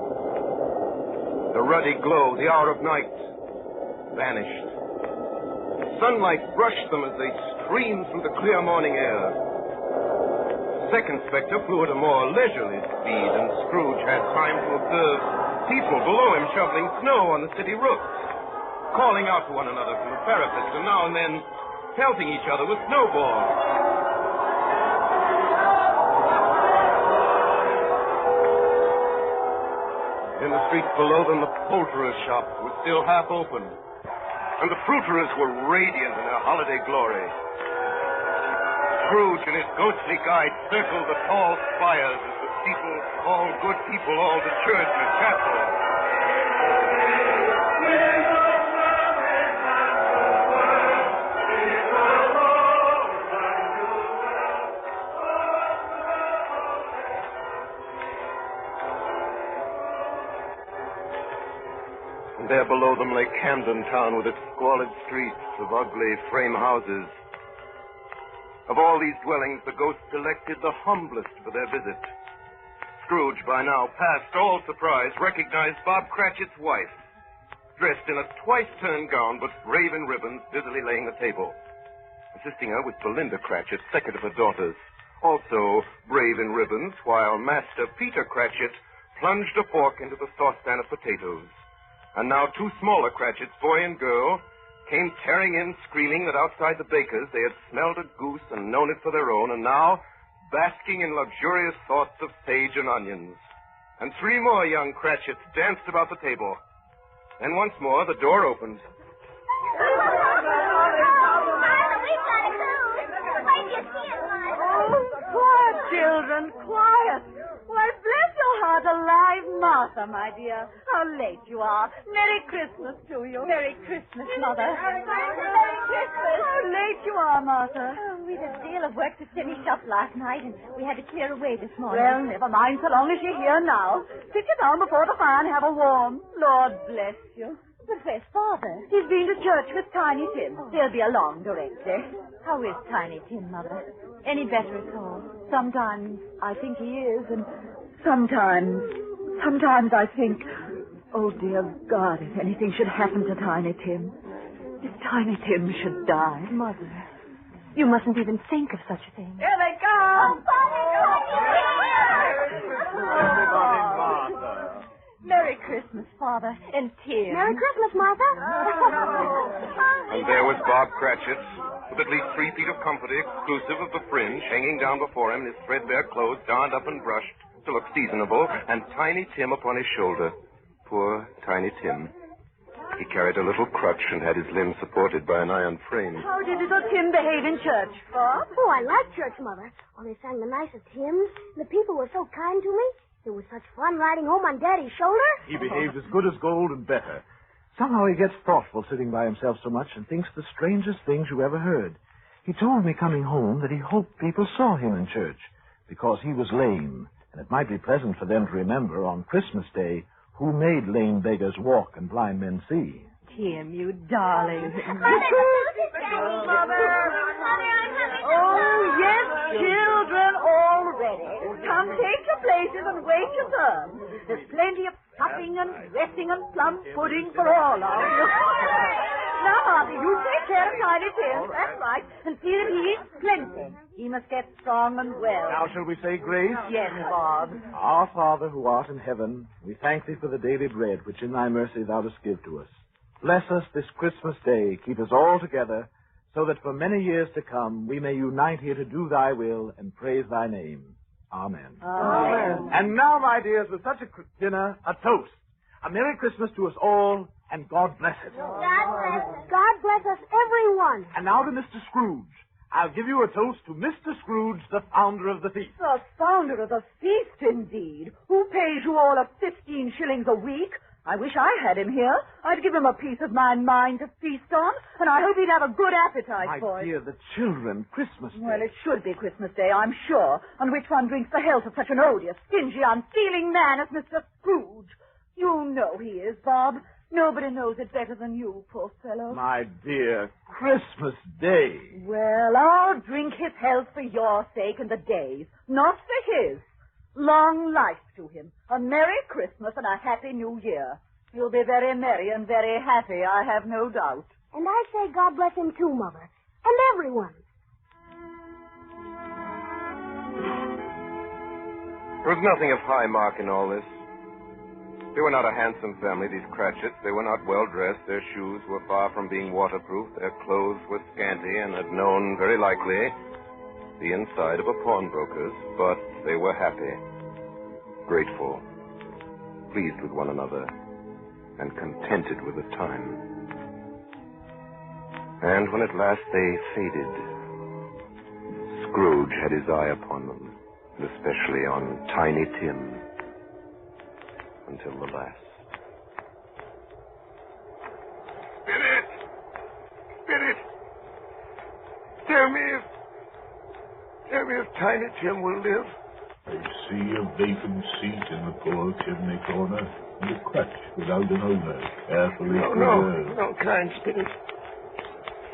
The ruddy glow, the hour of night, vanished. Sunlight brushed them as they streamed through the clear morning air. The second spectre flew at a more leisurely speed, and Scrooge had time to observe people below him shoveling snow on the city roofs, calling out to one another from the parapets, and now and then pelting each other with snowballs. In the streets below them, the poulterers' shop was still half open, and the fruiterers were radiant in their holiday glory. Scrooge and his ghostly guide circled the tall spires as the people, all good people, all to church and chapel. There below them lay Camden Town with its squalid streets of ugly frame houses. Of all these dwellings, the ghost selected the humblest for their visit. Scrooge, by now past all surprise, recognized Bob Cratchit's wife, dressed in a twice-turned gown but brave in ribbons, busily laying the table. Assisting her was Belinda Cratchit, second of her daughters, also brave in ribbons, while Master Peter Cratchit plunged a fork into the saucepan of potatoes. And now two smaller Cratchits, boy and girl, came tearing in, screaming that outside the baker's they had smelled a goose and known it for their own, and now basking in luxurious thoughts of sage and onions. And three more young Cratchits danced about the table. And once more the door opened. Quiet, children, quiet. Why, bless your heart alive, Martha, my dear. How late you are. Merry Christmas to you. Merry Christmas, Mother. Merry Christmas. How late you are, Martha. Oh, we had a deal of work to finish up last night, and we had to clear away this morning. Well, never mind, so long as you're here now. Sit you down before the fire and have a warm. Lord bless you. But where's Father? He's been to church with Tiny Tim. They'll be along directly. How is Tiny Tim, Mother? Any better at all? Sometimes I think he is, and sometimes I think, oh, dear God, if anything should happen to Tiny Tim, if Tiny Tim should die. Mother, you mustn't even think of such a thing. Here they come! Merry Christmas, Father, and Tim. Merry Christmas, Martha. And there was Bob Cratchit, with at least 3 feet of comfort, exclusive of the fringe, hanging down before him, his threadbare clothes darned up and brushed to look seasonable, and Tiny Tim upon his shoulder. Poor Tiny Tim. He carried a little crutch and had his limbs supported by an iron frame. How did little Tim behave in church, Bob? Oh, I like church, Mother. Oh, they sang the nicest hymns, and the people were so kind to me. It was such fun riding home on Daddy's shoulder. He behaved as good as gold and better. Somehow he gets thoughtful sitting by himself so much and thinks the strangest things you ever heard. He told me coming home that he hoped people saw him in church because he was lame, and it might be pleasant for them to remember on Christmas Day who made lame beggars walk and blind men see. Tim, you darling. Mother. Oh, yes, children, all ready. Come, take your places and wait your turn. There's plenty of stuffing and dressing and plum pudding for all of you. Now, Martha, you take care of Tiny Tim, that's right, and see that he eats plenty. He must get strong and well. Now shall we say grace? Yes, Bob. Our Father who art in heaven, we thank thee for the daily bread which in thy mercy thou dost give to us. Bless us this Christmas day, keep us all together, so that for many years to come we may unite here to do thy will and praise thy name. Amen. Amen. And now, my dears, with such a dinner, a toast. A Merry Christmas to us all, and God bless it. God bless us, everyone. And now to Mr. Scrooge. I'll give you a toast to Mr. Scrooge, the founder of the feast. The founder of the feast, indeed. Who pays you all 15 shillings a week? I wish I had him here. I'd give him a piece of my mind to feast on, and I hope he'd have a good appetite for My it. dear, the children, Christmas Day. Well, it should be Christmas Day, I'm sure. On which one drinks the health of such an odious, stingy, unfeeling man as Mr. Scrooge. You know he is, Bob. Nobody knows it better than you, poor fellow. My dear, Christmas Day. Well, I'll drink his health for your sake and the day's, not for his. Long life to him, a Merry Christmas and a Happy New Year. You'll be very merry and very happy, I have no doubt. And I say God bless him too, Mother. And everyone. There was nothing of high mark in all this. They were not a handsome family, these Cratchits. They were not well-dressed. Their shoes were far from being waterproof. Their clothes were scanty and had known, very likely, the inside of a pawnbroker's. But they were happy, grateful, pleased with one another, and contented with the time. And when at last they faded, Scrooge had his eye upon them, and especially on Tiny Tim. Until the last. Spirit! Tell me if Tiny Tim will live. I see a vacant seat in the poor chimney corner, and a crutch without an owner, carefully preserved. No, kind Spirit.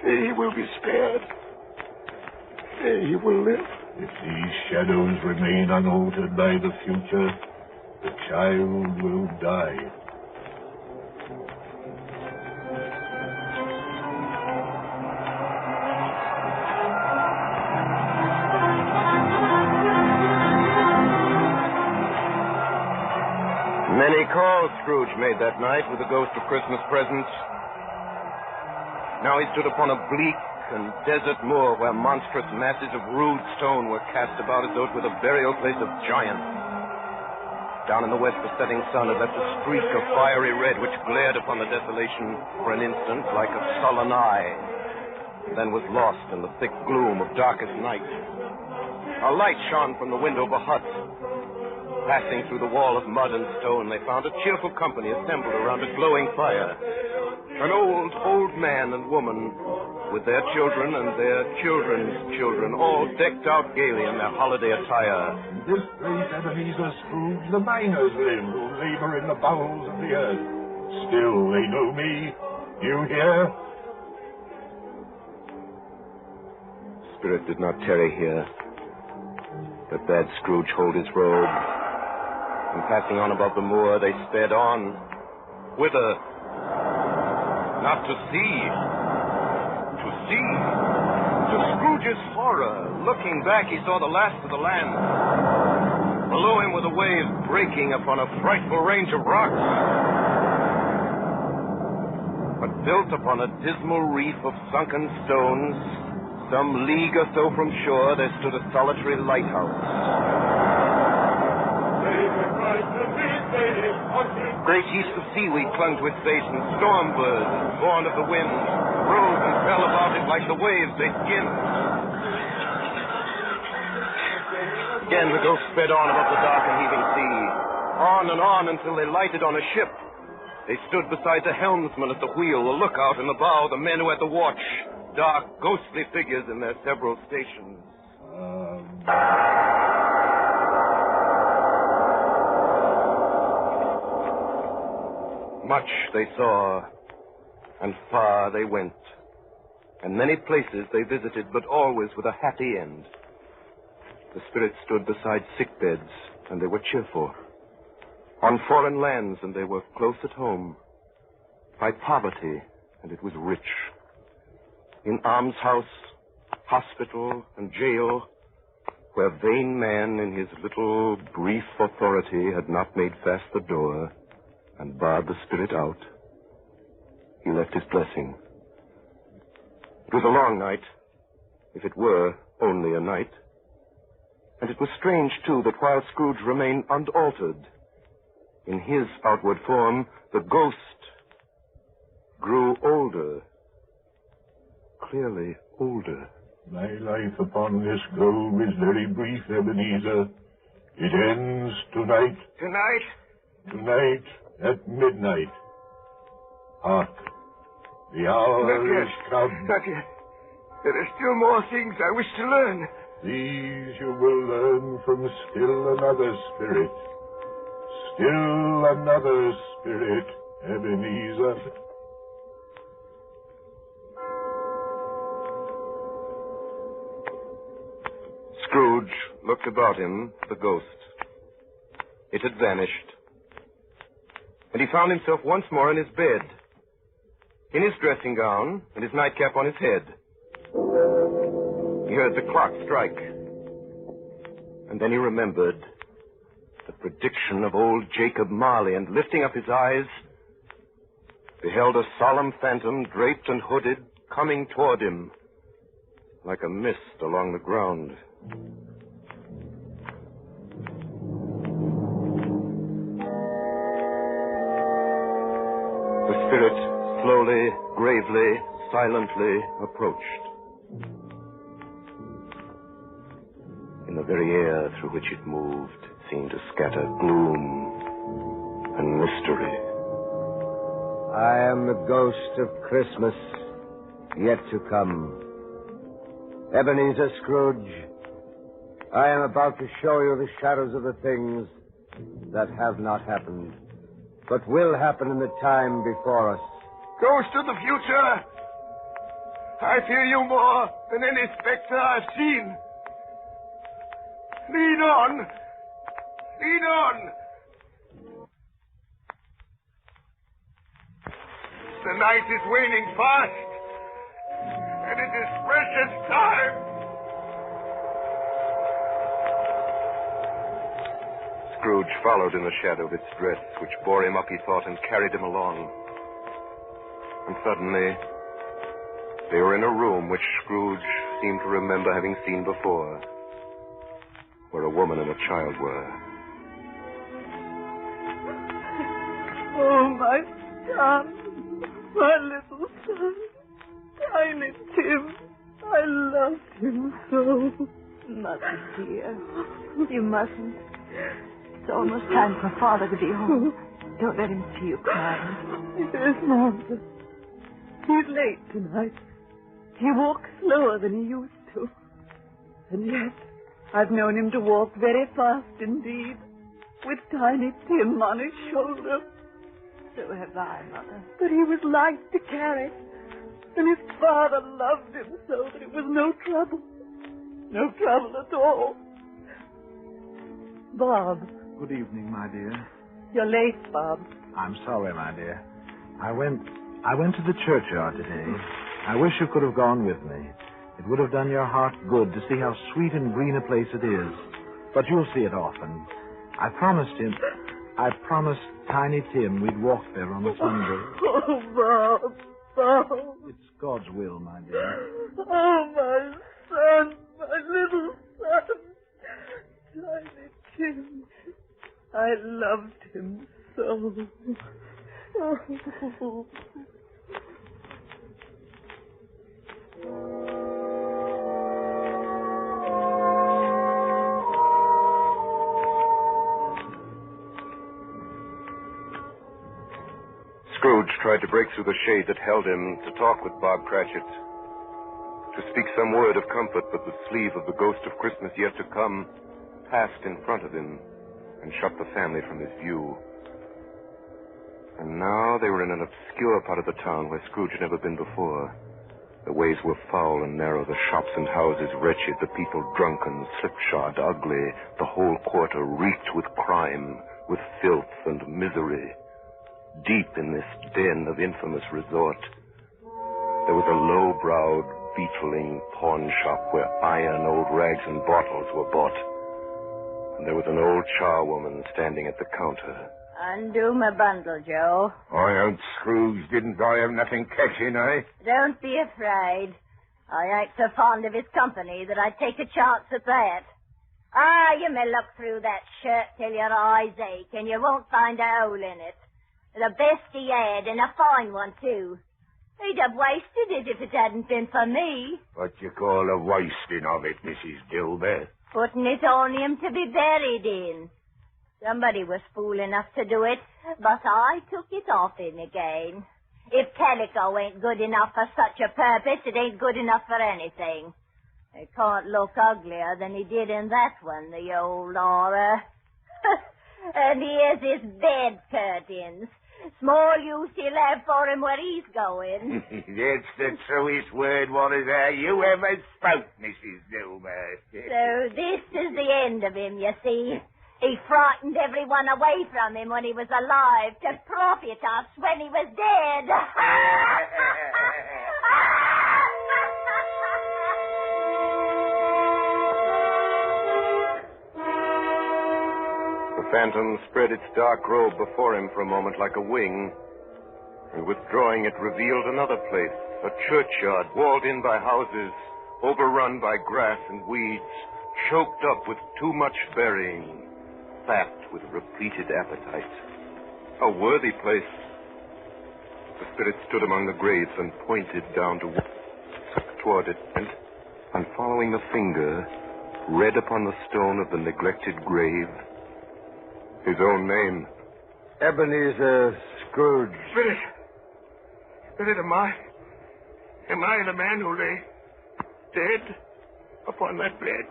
Say he will be spared. Say he will live. If these shadows remain unaltered by the future, the child will die. Many calls Scrooge made that night with the ghost of Christmas presents. Now he stood upon a bleak and desert moor where monstrous masses of rude stone were cast about as though it were the burial place of giants. Down in the west, the setting sun had left a streak of fiery red which glared upon the desolation for an instant like a sullen eye, then was lost in the thick gloom of darkest night. A light shone from the window of a hut. Passing through the wall of mud and stone, they found a cheerful company assembled around a glowing fire. An old man and woman with their children and their children's children, all decked out gaily in their holiday attire. In this great Ebenezer Scrooge, the miners live who labor in the bowels of the earth. Still, they know me. You hear? Spirit did not tarry here, but bade Scrooge hold his robe. And passing on above the moor, they sped on. Whither? Not to see. To see. To Scrooge's horror. Looking back, he saw the last of the land. Below him were the waves breaking upon a frightful range of rocks. But built upon a dismal reef of sunken stones, some league or so from shore, there stood a solitary lighthouse. Great heaps of seaweed clung to its base, and storm birds, born of the wind, rose and fell about it like the waves they skimmed. Again, the ghost sped on above the dark and heaving sea. On and on until they lighted on a ship. They stood beside the helmsman at the wheel, the lookout in the bow, the men who had the watch. Dark, ghostly figures in their several stations. Much they saw, and far they went. And many places they visited, but always with a happy end. The spirits stood beside sick beds, and they were cheerful. On foreign lands, and they were close at home. By poverty, and it was rich. In almshouse, hospital, and jail, where vain man in his little brief authority had not made fast the door and barred the spirit out, he left his blessing. It was a long night, if it were only a night. And it was strange, too, that while Scrooge remained unaltered, in his outward form, the ghost grew older, clearly older. My life upon this globe is very brief, Ebenezer. It ends tonight. Tonight? Tonight at midnight. Hark. The hour is come. Not yet. There are still more things I wish to learn. These you will learn from still another spirit. Still another spirit, Ebenezer. Scrooge looked about him, the ghost. It had vanished. And he found himself once more in his bed, in his dressing gown and his nightcap on his head. He heard the clock strike. And then he remembered the prediction of old Jacob Marley, and lifting up his eyes, beheld a solemn phantom, draped and hooded, coming toward him like a mist along the ground. The spirit slowly, gravely, silently approached. In the very air through which it moved, it seemed to scatter gloom and mystery. I am the ghost of Christmas yet to come. Ebenezer Scrooge, I am about to show you the shadows of the things that have not happened, but will happen in the time before us. Ghost of the future! I fear you more than any specter I've seen. Lead on! Lead on! The night is waning fast, and it is precious time. Scrooge followed in the shadow of its dress, which bore him up, he thought, and carried him along. And suddenly, they were in a room which Scrooge seemed to remember having seen before, where a woman and a child were. Oh, my son, my little son, tiny Tim, I loved him so. Mother, dear, you mustn't. It's almost time for Father to be home. Don't let him see you crying. Yes, Mother. He's late tonight. He walks slower than he used to. And yet, I've known him to walk very fast indeed, with tiny Tim on his shoulder. So have I, Mother. But he was light to carry, and his father loved him so that it was no trouble. No trouble at all. Bob. Good evening, my dear. You're late, Bob. I'm sorry, my dear. I went to the churchyard today. I wish you could have gone with me. It would have done your heart good to see how sweet and green a place it is. But you'll see it often. I promised Tiny Tim we'd walk there on a Sunday. Oh, Bob. It's God's will, my dear. Oh, my son, my little son. Tiny Tim. I loved him so. Oh. Scrooge tried to break through the shade that held him to talk with Bob Cratchit, to speak some word of comfort, but the sleeve of the ghost of Christmas yet to come passed in front of him and shut the family from his view. And now they were in an obscure part of the town where Scrooge had never been before. The ways were foul and narrow, the shops and houses wretched, the people drunken, slipshod, ugly. The whole quarter reeked with crime, with filth and misery. Deep in this den of infamous resort, there was a low-browed, beetling pawn shop where iron, old rags, and bottles were bought. And there was an old charwoman standing at the counter. Undo my bundle, Joe. I ain't Scrooge. Didn't I have nothing catching, eh? Don't be afraid. I ain't so fond of his company that I'd take a chance at that. You may look through that shirt till your eyes ache, and you won't find a hole in it. The best he had, and a fine one, too. He'd have wasted it if it hadn't been for me. What you call a wasting of it, Mrs. Dilbert? Putting it on him to be buried in. Somebody was fool enough to do it, but I took it off him again. If calico ain't good enough for such a purpose, it ain't good enough for anything. It can't look uglier than he did in that one, the old horror. And here's his bed curtains. Small use he'll have for him where he's going. That's the truest word, Walter, you ever spoke, Mrs. Dilbert. So this is the end of him, you see. He frightened everyone away from him when he was alive to profit us when he was dead. The phantom spread its dark robe before him for a moment like a wing, and withdrawing it revealed another place, a churchyard walled in by houses, overrun by grass and weeds, choked up with too much burying, fat with repleted appetite. A worthy place. The spirit stood among the graves and pointed down toward it, and following a finger, read upon the stone of the neglected grave his own name. Ebenezer Scrooge. Spirit, am I the man who lay dead upon that bed?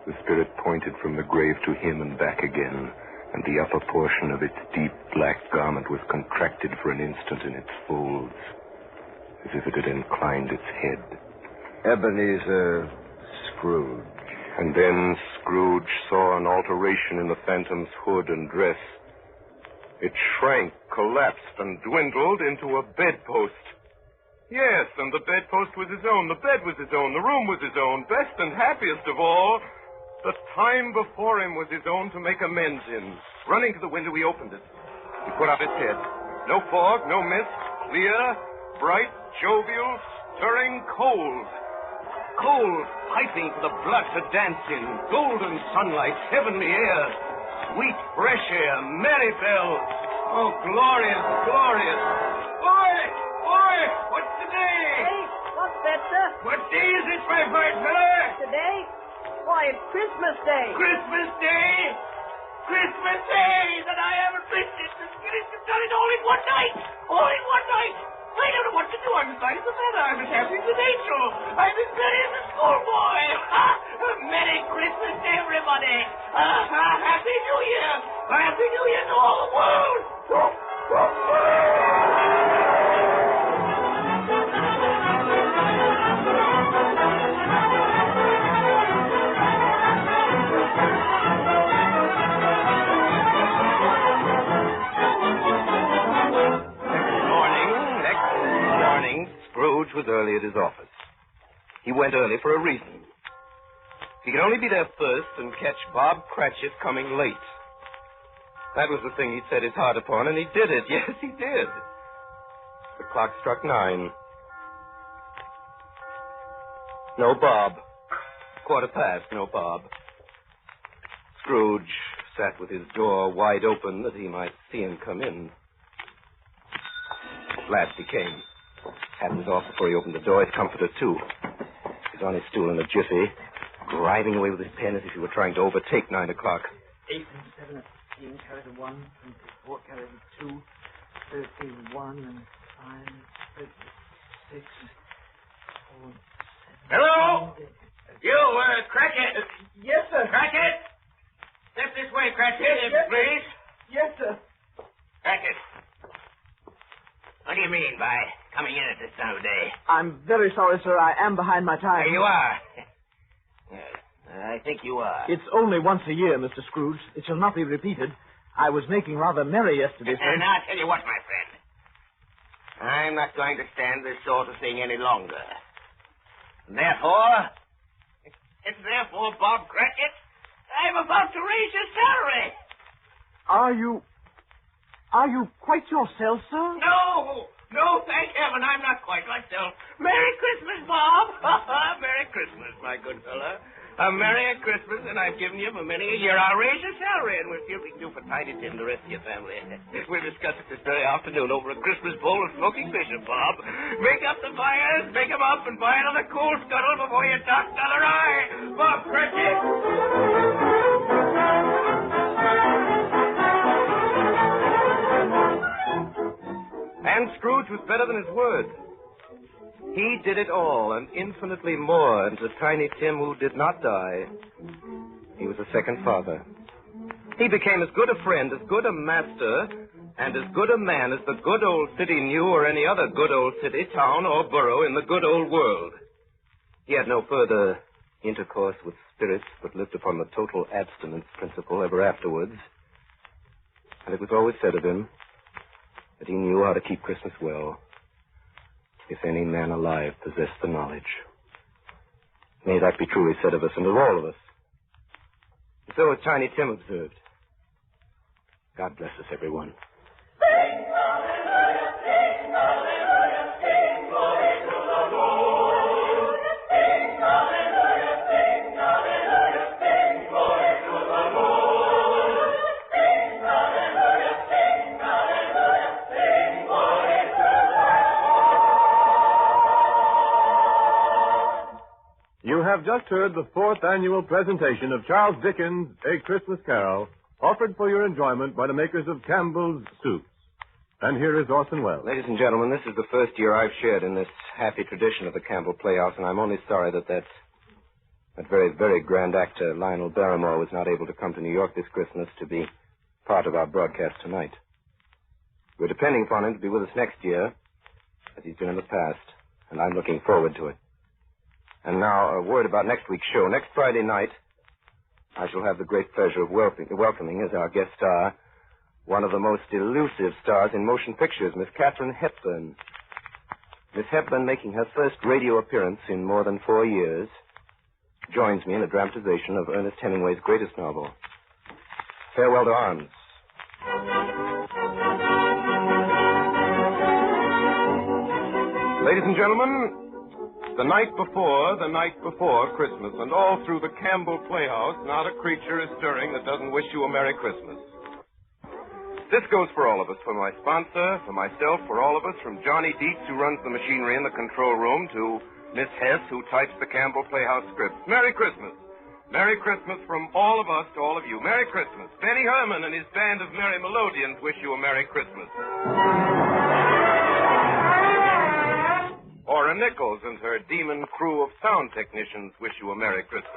The spirit pointed from the grave to him and back again, and the upper portion of its deep black garment was contracted for an instant in its folds, as if it had inclined its head. Ebenezer Scrooge. And then Scrooge saw an alteration in the phantom's hood and dress. It shrank, collapsed, and dwindled into a bedpost. Yes, and the bedpost was his own, the bed was his own, the room was his own, best and happiest of all. The time before him was his own to make amends in. Running to the window, he opened it. He put out his head. No fog, no mist, clear, bright, jovial, stirring cold. Cold, piping for the blood to dance in, golden sunlight, heavenly air, sweet, fresh air, merry bells. Oh, glorious, glorious. Boy, what's today? Hey, what's that, sir? What day is it, my fine fella? Today? Why, it's Christmas Day. Christmas Day? Christmas Day that I haven't missed it. It's done it all in one night. All in one night. I don't know what to do. I'm as light as a feather. I'm as happy as an angel. I'm as merry as a schoolboy. Merry Christmas to everybody. Happy New Year. Happy New Year to all the world. Scrooge was early at his office. He went early for a reason. He could only be there first and catch Bob Cratchit coming late. That was the thing he'd set his heart upon, and he did it. Yes, he did. The clock struck 9. No Bob. 1:15, no Bob. Scrooge sat with his door wide open that he might see him come in. At last he came. Hat was off before he opened the door. His comforter, too. He was on his stool in a jiffy, grinding away with his pen as if he were trying to overtake 9 o'clock. 8 and 7 and 15 carry the 1, 24 carry the 2, 31 and 5, 36, 4, 7. Hello? You, Cratchit. Yes, sir. Cratchit? Step this way, Cratchit, please. Yes, sir. Cratchit. What do you mean by coming in at this time of day? I'm very sorry, sir. I am behind my time. There you are. Yes, I think you are. It's only once a year, Mr. Scrooge. It shall not be repeated. I was making rather merry yesterday, sir. Now, I'll tell you what, my friend. I'm not going to stand this sort of thing any longer. Therefore, Bob Cratchit, I'm about to raise your salary. Are you quite yourself, sir? No, thank heaven, I'm not quite myself. Merry Christmas, Bob. Merry Christmas, my good fellow. A Merry Christmas, and I've given you for many a year. I'll raise your salary, and we'll see what we can do for Tiny Tim and the rest of your family. We'll discuss it this very afternoon over a Christmas bowl of smoking bishop, Bob. Make up the fires, make 'em up, and buy another coal scuttle before you dot another eye. Bob Cratchit. And Scrooge was better than his word. He did it all and infinitely more, and to Tiny Tim, who did not die, he was a second father. He became as good a friend, as good a master, and as good a man as the good old city knew or any other good old city, town, or borough in the good old world. He had no further intercourse with spirits, but lived upon the total abstinence principle ever afterwards. And it was always said of him that he knew how to keep Christmas well, if any man alive possessed the knowledge. May that be truly said of us and of all of us. And so, as Tiny Tim observed, God bless us, everyone. Sing hallelujah, sing hallelujah, sing glory to the Lord. Sing hallelujah, sing hallelujah, sing glory to the Lord. Sing hallelujah, sing hallelujah, sing glory to the Lord. You have just heard the 4th annual presentation of Charles Dickens' A Christmas Carol, offered for your enjoyment by the makers of Campbell's Soups. And here is Orson Welles. Ladies and gentlemen, this is the first year I've shared in this happy tradition of the Campbell Playhouse, and I'm only sorry that very, very grand actor, Lionel Barrymore, was not able to come to New York this Christmas to be part of our broadcast tonight. We're depending upon him to be with us next year, as he's been in the past, and I'm looking forward to it. And now, a word about next week's show. Next Friday night, I shall have the great pleasure of welcoming as our guest star one of the most elusive stars in motion pictures, Miss Katharine Hepburn. Miss Hepburn, making her first radio appearance in more than 4 years, joins me in a dramatization of Ernest Hemingway's greatest novel, Farewell to Arms. Ladies and gentlemen, the night before Christmas, and all through the Campbell Playhouse, not a creature is stirring that doesn't wish you a Merry Christmas. This goes for all of us, for my sponsor, for myself, for all of us, from Johnny Dietz, who runs the machinery in the control room, to Miss Hess, who types the Campbell Playhouse scripts. Merry Christmas. Merry Christmas from all of us to all of you. Merry Christmas. Benny Herman and his band of merry melodians wish you a Merry Christmas. Ora Nichols and her demon crew of sound technicians wish you a Merry Christmas.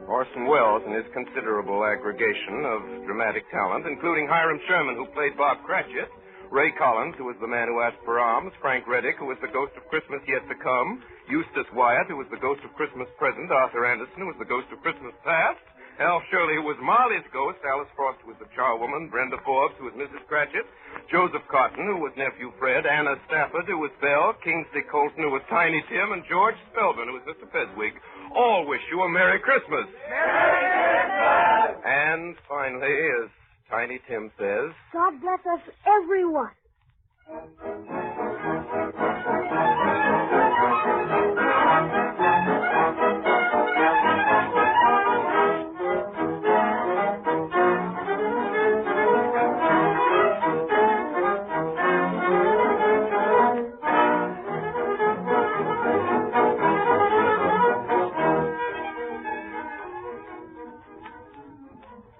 Orson Welles and his considerable aggregation of dramatic talent, including Hiram Sherman, who played Bob Cratchit, Ray Collins, who was the man who asked for alms, Frank Reddick, who was the ghost of Christmas yet to come, Eustace Wyatt, who was the ghost of Christmas present, Arthur Anderson, who was the ghost of Christmas past, Al Shirley, who was Marley's ghost, Alice Frost, who was the charwoman, Brenda Forbes, who was Mrs. Cratchit, Joseph Cotton, who was Nephew Fred, Anna Stafford, who was Belle, Kingsley Colton, who was Tiny Tim, and George Spelman, who was Mr. Fezwig. All wish you a Merry Christmas. Merry Christmas! And finally, as Tiny Tim says, God bless us, everyone.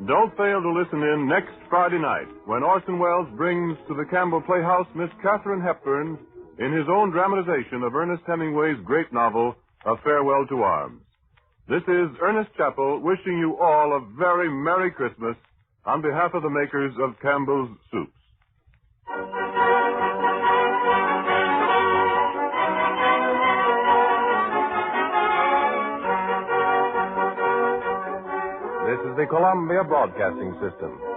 Don't fail to listen in next Friday night when Orson Welles brings to the Campbell Playhouse Miss Katharine Hepburn in his own dramatization of Ernest Hemingway's great novel, A Farewell to Arms. This is Ernest Chappell wishing you all a very Merry Christmas on behalf of the makers of Campbell's Soups. This is the Columbia Broadcasting System.